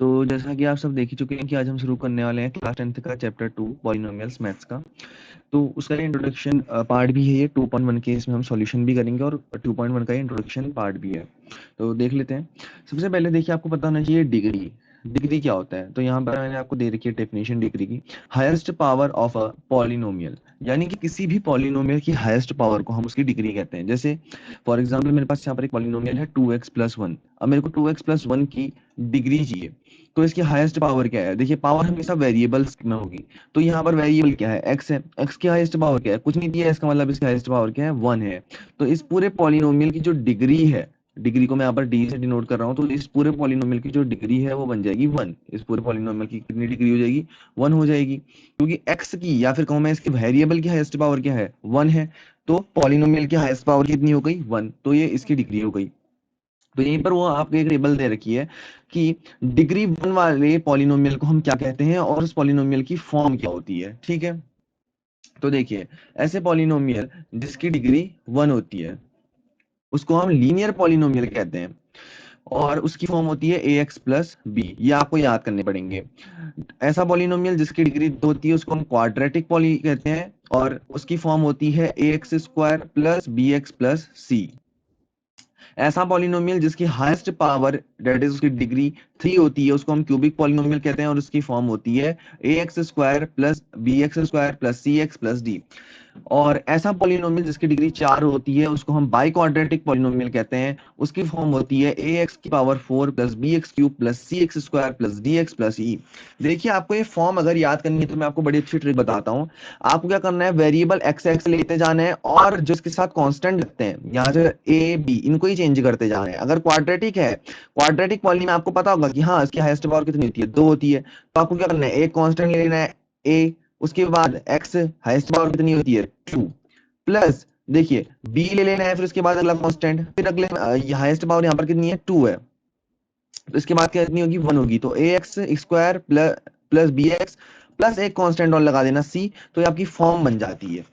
तो जैसा कि आप सब देख ही चुके हैं कि आज हम शुरू करने वाले हैं क्लास 10th का चैप्टर 2 पॉलिनोमियल्स मैथ्स का। तो उसका इंट्रोडक्शन पार्ट भी है ये 2.1 के, इसमें हम सॉल्यूशन भी करेंगे और 2.1 का इंट्रोडक्शन पार्ट भी है। तो देख लेते हैं। सबसे पहले देखिए, आपको पता होना चाहिए डिग्री। डिग्री क्या होता है? तो यहाँ पर मैंने आपको दे रखी है डेफिनेशन डिग्री की। Highest power of a polynomial, यानी कि किसी भी पॉलिनोमियल की हाईएस्ट पावर को हम उसकी डिग्री कहते हैं। जैसे फॉर एग्जांपल मेरे पास यहाँ पर एक पॉलिनोमियल है 2x+1। अब मेरे को 2x+1 की डिग्री चाहिए, तो इसकी हाईएस्ट पावर क्या है? देखिए, पावर हमेशा वेरिएबल्स में होगी। तो यहाँ पर वेरिएबल क्या है? एक्स है। एक्स की हाईएस्ट पावर क्या है? कुछ नहीं दिया है, इसका मतलब इसकी हाईएस्ट पावर क्या है? 1 है। तो इस पूरे पॉलिनोमियल की जो डिग्री है, डिग्री को मैं यहाँ पर डी से डिनोट कर रहा हूँ, तो इस पूरे पॉलिनोमियल की जो डिग्री है वो बन जाएगी 1। इस पूरे पॉलिनोमियल की कितनी डिग्री हो जाएगी? 1 हो जाएगी, क्योंकि एक्स की या फिर कहूँ मैं इसके वेरिएबल की हाईएस्ट पावर क्या है? 1 है। तो पॉलिनोमियल की हाईएस्ट पावर कितनी हो गई? 1। तो ये इसकी डिग्री हो गई। तो यहीं पर वो आपको एक टेबल दे रखी है कि डिग्री 1 वाले पॉलिनोमियल को हम क्या कहते हैं और उस पॉलिनोमियल की फॉर्म क्या होती है। ठीक है, तो देखिए, ऐसे पॉलिनोमियल जिसकी डिग्री 1 होती है उसको हम लीनियर पॉलिनोमियल कहते हैं, और उसकी फॉर्म होती है ax+b। ये आपको याद करने पड़ेंगे। ऐसा पॉलिनोमियल जिसकी डिग्री 2 होती है उसको हम क्वाड्रेटिक पॉली कहते हैं, और उसकी फॉर्म होती है ax² + bx+c। ऐसा पॉलिनोमियल जिसकी हाईएस्ट पावर दैट इज उसकी डिग्री 3 होती है उसको हम क्यूबिक पॉलिनोमियल कहते हैं, और उसकी फॉर्म होती है ax² + bx² + cx+d। और ऐसा पॉलिनोमियल जिसकी डिग्री 4 होती है उसको हम बाई क्वाड्रेटिक पॉलिनोमियल कहते हैं, उसकी फॉर्म होती है ax⁴ + bx³ + cx² + dx+e। देखिए, आपको ये फॉर्म अगर याद करनी है तो मैं आपको बड़ी अच्छी ट्रिक बताता हूँ। आपको क्या करना है, वेरिएबल एक्स एक्स लेते जाना है और जो इसके साथ कांस्टेंट लगते हैं यहाँ से ए बी इनको ही चेंज करते जाना है। अगर क्वाड्रेटिक है, क्वाड्रेटिक पॉली में आपको पता होगा कि हाँ इसकी हाईएस्ट पावर कितनी होती है? 2 होती है। तो आपको क्या करना है, एक कांस्टेंट ले लेना है ए, उसके बाद एक्स हाईएस्ट पावर कितनी होती है? 2 प्लस, देखिए बी ले लेना है, फिर उसके बाद अगला कांस्टेंट, फिर अगले हाईएस्ट पावर यहाँ पर कितनी है? 2 है। तो इसके बाद क्या कितनी होगी? 1 होगी। तो ax² plus b x plus एक कांस्टेंट और लगा देना c, तो ये आपकी फॉर्म बन जाती है।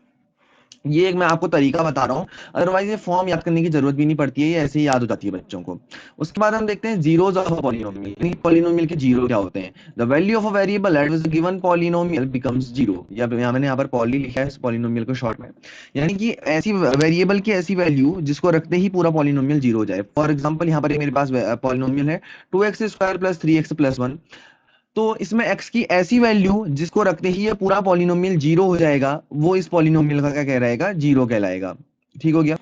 ये एक मैं आपको तरीका बता रहा हूँ, अदरवाइज ये फॉर्म याद करने की जरूरत भी नहीं पड़ती है, ये ऐसे ही याद हो जाती है बच्चों को। उसके बाद हम देखते हैं जीरोस ऑफ अ पॉलिनोमियल, यानी पॉलिनोमियल के जीरो क्या होते हैं। The value of a variable that was given polynomial becomes zero, या मैंने यहाँ पर पॉली लिखा है इस पॉलिनोमियल को शॉर्ट में, यानी कि ऐसी वेरिएबल की ऐसी वैल्यू जिसको रखते ही पूरा पॉलिनोमियल जीरो हो जाए। फॉर एग्जाम्पल यहाँ पर मेरे पास पॉलिनोमियल है 2x² + 3x+1। तो इसमें x की ऐसी वैल्यू जिसको रखते ही ये पूरा पॉलिनोमियल जीरो हो जाएगा, वो इस पॉलिनोमियल का क्या कहलाएगा? जीरो कहलाएगा। ठीक हो गया।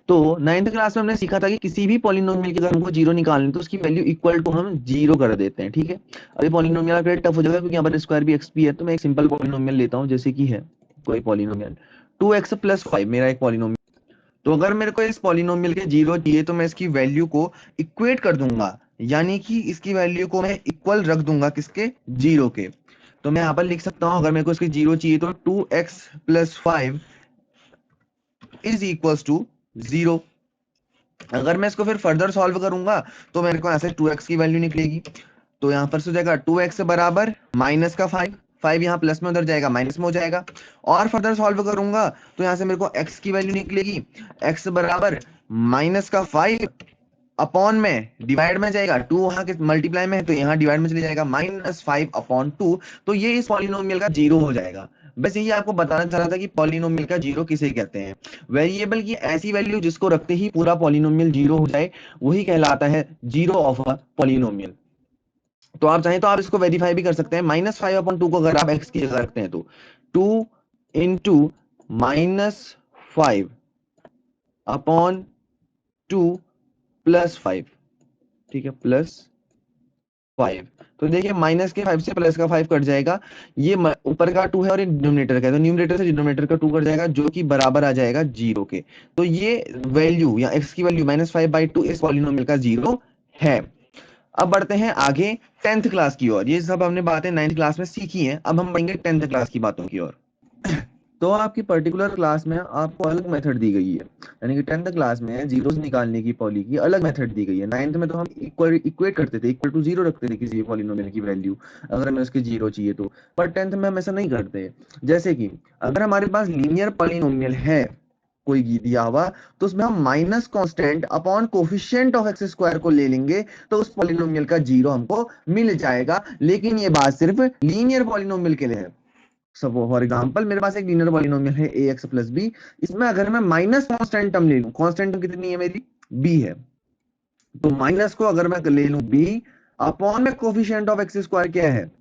तो 9th क्लास में हमने सीखा था कि किसी भी पॉलिनोमियल की अगर हमको जीरो निकालना है तो उसकी वैल्यू इक्वल टू हम जीरो कर देते हैं। ठीक है, अभी पॉलिनोमियल का टफ हो जाएगा क्योंकि यहाँ पर स्क्वायर भी एक्स भी है, तो मैं एक सिंपल पॉलिनोमियल लेता हूँ, जैसे कि है कोई पॉलिनोमियल 2x + 5, मेरा एक पॉलिनोमियल। तो अगर मेरे को इस पॉलिनोमियल के जीरो चाहिए तो मैं इसकी वैल्यू को इक्वेट कर दूंगा, यानी कि इसकी वैल्यू को मैं इक्वल रख दूंगा किसके? जीरो के। तो मैं यहाँ पर लिख सकता हूँ, अगर मेरे को इसकी जीरो चाहिए तो 2x + 5 is equal to zero. अगर मैं इसको फिर फर्दर सॉल्व करूंगा तो मेरे को ऐसे 2x की वैल्यू निकलेगी। तो यहाँ पर से हो जाएगा 2x बराबर -5, 5 यहाँ प्लस में उधर जाएगा माइनस में हो जाएगा। और फर्दर सॉल्व करूंगा तो यहाँ से मेरे को x की वैल्यू निकलेगी, x बराबर -5 अपॉन में डिवाइड में जाएगा, 2 वहां के मल्टीप्लाई में है तो यहाँ डिवाइड में चले जाएगा, -5/2। तो ये इस पॉलिनोमियल का जीरो हो जाएगा। बस यही आपको बताना चाह रहा था कि पॉलिनोमियल का जीरो किसे कहते हैं। वेरिएबल की ऐसी वैल्यू जिसको रखते ही पूरा पॉलिनोमियल जीरो हो जाए वही कहलाता है जीरो ऑफ अ पॉलिनोमियल। तो आप चाहें तो आप इसको वेरीफाई भी कर सकते हैं। -5/2 को अगर आप x की जगह रखते हैं तो 2 इंटू -5/2 + 5। ठीक है, +5। तो देखिए माइनस के 5 से प्लस का 5 कट जाएगा, ये ऊपर का 2 है और ये डिनोमिनेटर का है, तो न्यूमरेटर से डिनोमिनेटर का 2 कट जाएगा जो कि बराबर आ जाएगा जीरो के। तो ये वैल्यू या x की वैल्यू -5/2 इस पॉलिनोमियल का जीरो है। अब बढ़ते हैं आगे 10th क्लास की ओर। ये सब हमने बातें 9th क्लास में सीखी हैं, अब हम बढ़ेंगे 10th क्लास की बातों की ओर। तो आपकी पर्टिकुलर क्लास में आपको अलग मेथड दी गई है, यानी कि 10th क्लास में जीरोस निकालने की पॉली की अलग मेथड दी गई है। 9th में तो हम इक्वेट करते थे, इक्वल टू जीरो रखते थे किसी पॉलिनोमियल की वैल्यू अगर हमें उसके जीरो चाहिए तो, पर 10th में हम ऐसा नहीं करते। जैसे कि अगर हमारे पास लीनियर पॉलिनोमियल है कोई दिया हुआ, तो उसमें हम minus constant upon coefficient of x square को ले लेंगे, तो उस पॉलिनोमियल का जीरो हमको मिल जाएगा। लेकिन ये बात सिर्फ लीनियर पॉलिनोमियल के लिए है। सब फॉर एग्जांपल मेरे पास एक लीनियर पॉलिनोमियल है ए एक्स प्लस बी, इसमें अगर मैं माइनस कांस्टेंट टर्म ले लूं, कांस्टेंट टर्म कितनी है मेरी, बी है, तो माइनस को अगर मैं ले लूं बी अपॉन में कोफिशिएंट ऑफ एक्स स्क्वायर क्या है,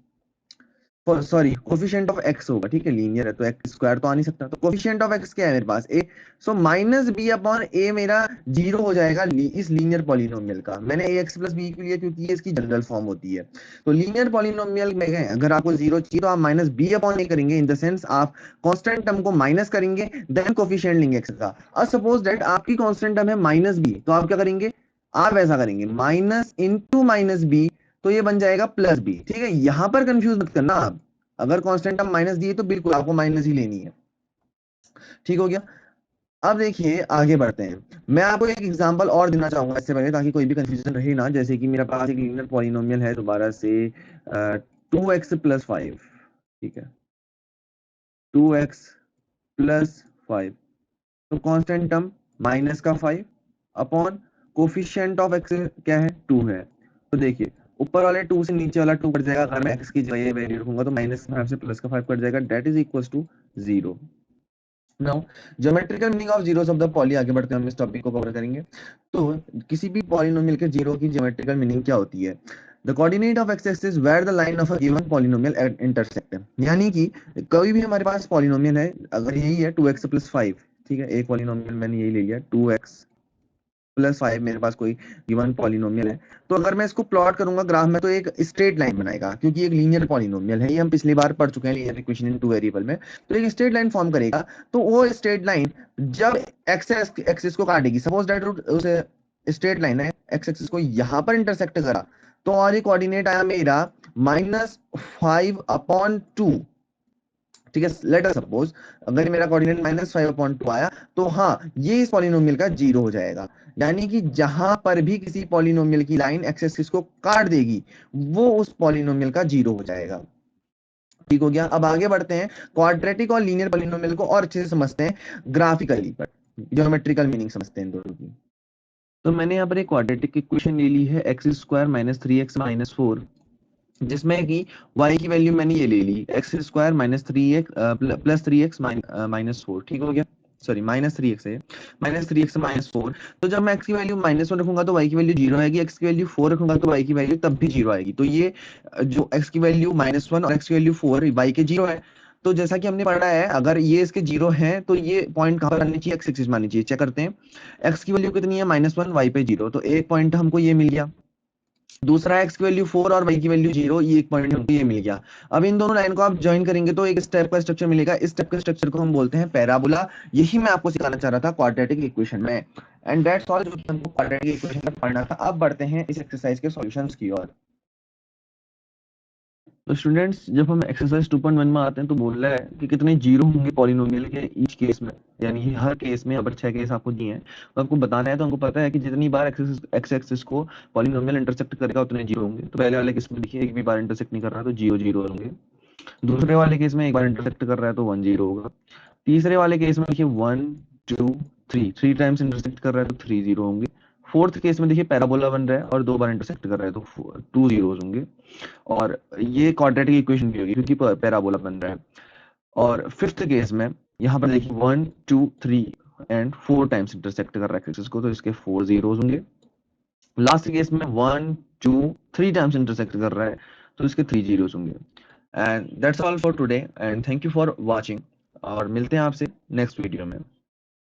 सॉरी कोफिशिएंट ऑफ एक्स होगा, ठीक है, लीनियर है तो एक्स स्क्वायर तो आ नहीं सकता, तो कोफिशिएंट ऑफ एक्स क्या है मेरे पास, ए, सो माइनस बी अपॉन ए मेरा जीरो हो जाएगा इस लीनियर पॉलिनोमियल का। मैंने ए एक्स प्लस बी के लिए क्योंकि ये इसकी जनरल फॉर्म होती है, तो लीनियर पॉलिनोमियल में गए अगर आपको जीरो चाहिए तो आप माइनस बी अपॉन ए करेंगे, इन द सेंस आप कांस्टेंट टर्म को माइनस करेंगे, देन कोफिशिएंट लेंगे एक्स का। और सपोज दैट आपकी कांस्टेंट टर्म है माइनस बी, तो आप क्या करेंगे, आप ऐसा करेंगे माइनस इंटू माइनस बी, तो ये बन जाएगा प्लस बी, ठीक है। यहां पर कंफ्यूज मत करना आप, अगर कांस्टेंट टर्म माइनस दी है तो बिल्कुल आपको माइनस ही लेनी है, ठीक हो गया। अब देखिए आगे बढ़ते हैं, मैं आपको एक एग्जांपल और देना चाहूंगा इससे पहले, ताकि कोई भी कंफ्यूजन रहे ना। जैसे कि मेरे पास एक लीनियर पॉलिनोमियल है दोबारा से 2x+5, ठीक है, 2x+5, तो कांस्टेंट टर्म माइनस का 5 अपॉन कोफिशिएंट ऑफ एक्स क्या है, 2 है। तो देखिए ऊपर वाले 2 से नीचे वाला 2 कट जाएगा, अगर मैं एक्स की जगह वैल्यू रखूंगा तो -5 से प्लस का 5 कट जाएगा, that is equals to 0। Now geometrical meaning of zeros of the poly, आगे बढ़ते हैं हम इस टॉपिक को कवर करेंगे। तो किसी भी पॉलिनोमियल के जीरो की ज्योमेट्रिकल मीनिंग क्या होती है, the coordinate of x axis where the line of a given polynomial intersect, यानी कि कोई भी हमारे पास पॉलिनोमियल है, अगर यही है 2x+5, ठीक है, एक पॉलिनोमियल मैंने यही ले लिया 2x+5, मेरे पास कोई गिवन पॉलिनोमियल है, तो अगर मैं इसको प्लॉट करूंगा ग्राफ में तो एक स्ट्रेट लाइन बनाएगा, क्योंकि एक लीनियर पॉलिनोमियल है, ये हम पिछली बार पढ़ चुके हैं linear equation in two variable में, तो एक स्ट्रेट लाइन फॉर्म करेगा। तो वो स्ट्रेट लाइन जब एक्स एक्सिस को काटेगी, सपोज दैट उस स्ट्रेट लाइन है एक्स एक्सिस को यहां पर इंटरसेक्ट करा, तो और ये कोऑर्डिनेट आया मेरा -5/2, ठीक है, लेट अस सपोज अगर मेरा कोऑर्डिनेट -5/2 आया, तो हाँ ये इस पॉलिनोमियल का जीरो हो जाएगा। यानी कि जहां पर भी किसी पॉलिनोमियल की लाइन एक्स एक्सिस को काट देगी, वो उस पॉलिनोमियल का जीरो हो जाएगा, ठीक हो गया। अब आगे बढ़ते हैं, क्वाड्रेटिक और लीनियर पॉलिनोमियल को और अच्छे से समझते हैं ग्राफिकली, पर ज्योमेट्रिकल मीनिंग समझते हैं इन दोनों की। तो मैंने यहाँ पर एक क्वाड्रेटिक इक्वेशन ले ली है x² - 3x - 4, जिसमें कि y की वैल्यू मैंने ये ले ली x² - 3x प्लस 3x -4, ठीक हो गया, सॉरी -3x है, -3x -4। तो जब मैं x की वैल्यू -1 रखूंगा तो y की वैल्यू 0 आएगी, x की वैल्यू 4 रखूंगा तो y की वैल्यू तब भी 0 आएगी। तो ये जो x की वैल्यू -1 और x की वैल्यू 4 y के 0 है, तो जैसा कि हमने पढ़ा है अगर ये इसके 0 हैं तो ये पॉइंट कहां पर आनी चाहिए, x एक्सिस में आनी चाहिए। चेक करते हैं, x की वैल्यू कितनी है -1, y पे 0, तो एक पॉइंट हमको ये मिल गया। दूसरा x की वैल्यू 4 और y की वैल्यू 0, ये एक पॉइंट हमको ये मिल गया। अब इन दोनों लाइन को आप ज्वाइन करेंगे तो एक स्टेप का स्ट्रक्चर मिलेगा, इस स्टेप के स्ट्रक्चर को हम बोलते हैं पैराबोला। यही मैं आपको सिखाना चाह रहा था क्वाड्रेटिक इक्वेशन में, एंड दैट्स ऑल जो हमको क्वाड्रेटिक इक्वेशन में पढ़ना था। अब बढ़ते हैं इस एक्सरसाइज के सॉल्यूशंस की ओर। तो स्टूडेंट्स जब हम एक्सरसाइज 2.1 में आते हैं तो बोल रहा है कि कितने जीरो होंगे पॉलिनोमियल के ईच केस में, यानी कि हर केस में, अगर 6 केस आपको दिए हैं तो आपको बताना है। तो हमको पता है कि जितनी बार एक्स एक्सिस को पॉलिनोमियल इंटरसेक्ट करेगा उतने जीरो होंगे। तो पहले वाले केस में देखिए एक भी बार इंटरसेक्ट नहीं कर रहा तो 0 होंगे। दूसरे वाले केस में एक बार इंटरसेक्ट कर रहा है तो 1 0 होगा। तीसरे वाले केस में देखिए 1 2 3, 3 टाइम्स इंटरसेक्ट कर रहा है तो 3 0 होंगे। फोर्थ केस में देखिए पैराबोला बन रहा है और 2 बार इंटरसेक्ट कर रहा है तो 2 जीरोस होंगे। और ये क्वाड्रेटिक इक्वेशन भी होगी क्योंकि पैराबोला बन रहा है। और फिफ्थ केस में यहाँ पर देखिए 1 2 3 एंड 4 टाइम्स इंटरसेक्ट कर रहा है एक्सिस को, तो इसके 4 जीरोस होंगे। लास्ट केस में 1 2 3 टाइम्स इंटरसेक्ट कर रहा है तो इसके 3 जीरोस होंगे। And that's all for today and thank you for watching, और मिलते हैं आपसे नेक्स्ट वीडियो में।